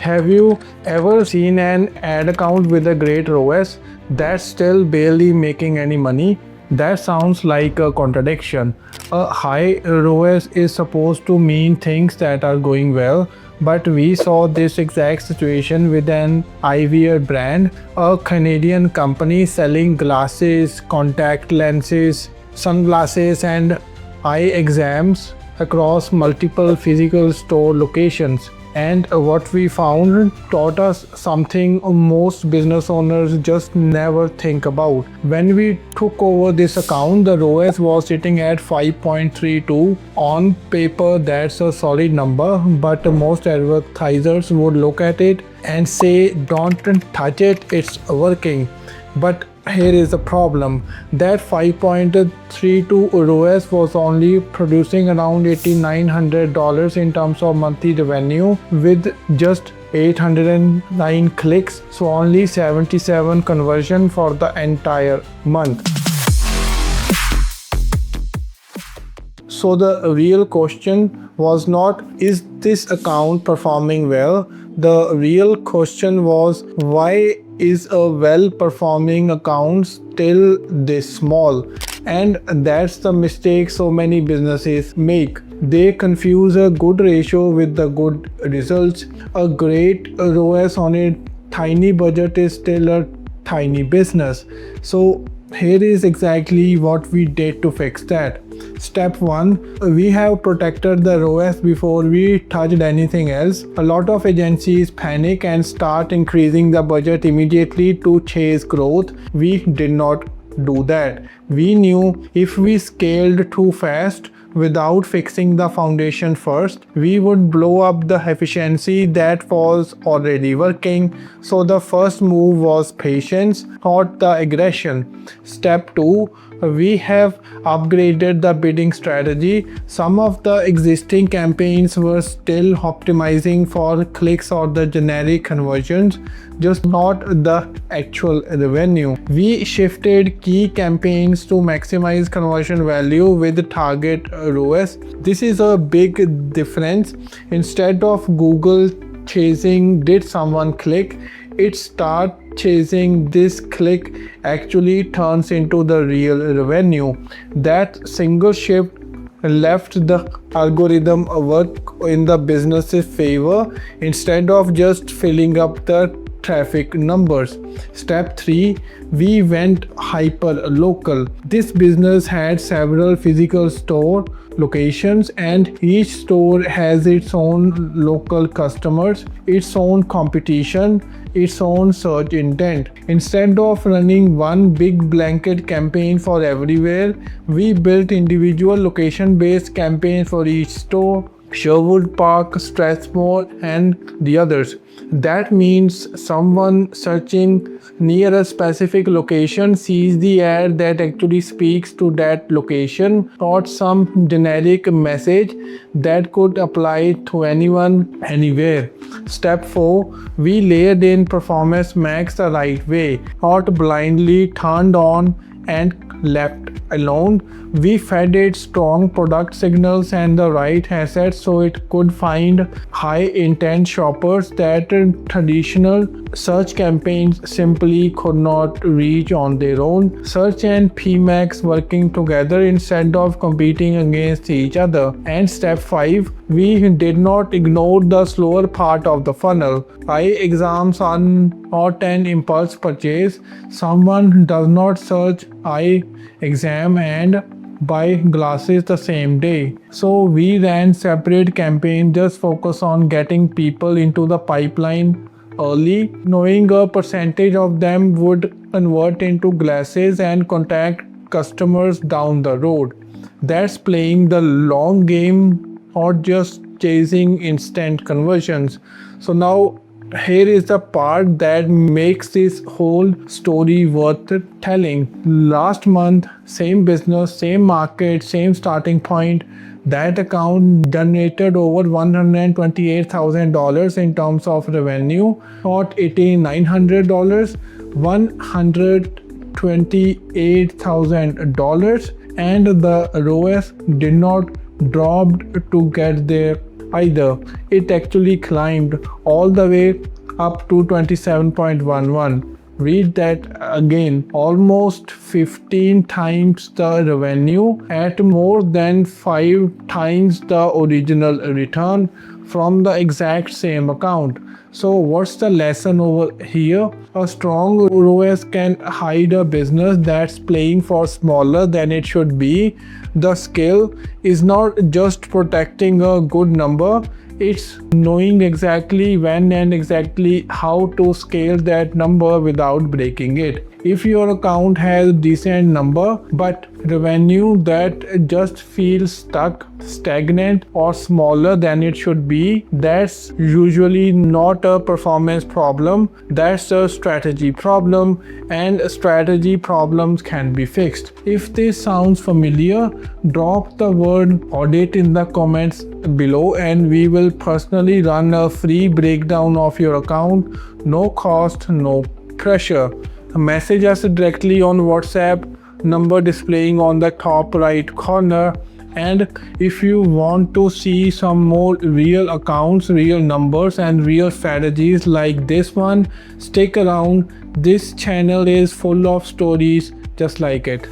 Have you ever seen an ad account with a great ROAS that's still barely making any money? That sounds like a contradiction. A high ROAS is supposed to mean things that are going well, but we saw this exact situation with an Eyewear brand, a Canadian company selling glasses, contact lenses, sunglasses, and eye exams across multiple physical store locations. And what we found taught us something most business owners just never think about. When we took over this account, the ROAS was sitting at 5.32. On paper, that's a solid number, but most advertisers would look at it and say, don't touch it, it's working. But here is the problem. That 5.32 ROAS was only producing around $8,900 in terms of monthly revenue with just 809 clicks, so only 77 conversion for the entire month. So the real question was not, is this account performing well? The real question was, why is a well-performing account still this small? And that's the mistake so many businesses make. They confuse a good ratio with the good results. A great ROAS on a tiny budget is still a tiny business. So here is exactly what we did to fix that. Step 1. We have protected the ROAS before we touched anything else. A lot of agencies panic and start increasing the budget immediately to chase growth. We did not do that. We knew if we scaled too fast without fixing the foundation first, we would blow up the efficiency that was already working. So the first move was patience, not the aggression. Step 2. We have upgraded the bidding strategy. Some of the existing campaigns were still optimizing for clicks or the generic conversions, just not the actual revenue. We shifted key campaigns to maximize conversion value with target ROAS. This is a big difference. Instead of Google chasing did someone click, it start chasing this click actually turns into the real revenue. That single shift left the algorithm work in the business's favor instead of just filling up the traffic numbers. Step 3. We went hyper local. This business had several physical store locations and each store has its own local customers, its own competition, its own search intent. Instead of running one big blanket campaign for everywhere, we built individual location-based campaigns for each store, Sherwood Park, Strathmore, and the others. That means someone searching near a specific location sees the ad that actually speaks to that location, not some generic message that could apply to anyone, anywhere. Step 4. We layered in Performance Max the right way, not blindly turned on and left alone. We fed it strong product signals and the right assets so it could find high intent shoppers that traditional search campaigns simply could not reach on their own. Search and PMax working together instead of competing against each other. And step 5. We did not ignore the slower part of the funnel. Eye exams are not an impulse purchase. Someone does not search eye exam and buy glasses the same day. So we ran separate campaigns just focus on getting people into the pipeline early, knowing a percentage of them would convert into glasses and contact customers down the road. That's playing the long game, not just chasing instant conversions. So now here is the part that makes this whole story worth telling. Last month, same business, same market, same starting point. That account generated over $128,000 in terms of revenue, not $8,900, $128,000, and the ROAS did not drop to get there either. It actually climbed all the way up to 27.11. Read that again, almost 15 times the revenue at more than 5 times the original return from the exact same account. So what's the lesson over here? A strong ROAS can hide a business that's playing for smaller than it should be. The skill is not just protecting a good number, it's knowing exactly when and exactly how to scale that number without breaking it. If your account has a decent number but revenue that just feels stuck, stagnant, or smaller than it should be, that's usually not a performance problem, that's a strategy problem, and strategy problems can be fixed. If this sounds familiar, drop the word audit in the comments below and we will personally run a free breakdown of your account. No cost, no pressure. Message us directly on WhatsApp, number displaying on the top right corner. And if you want to see some more real accounts, real numbers, and real strategies like this one, stick around. This channel is full of stories just like it.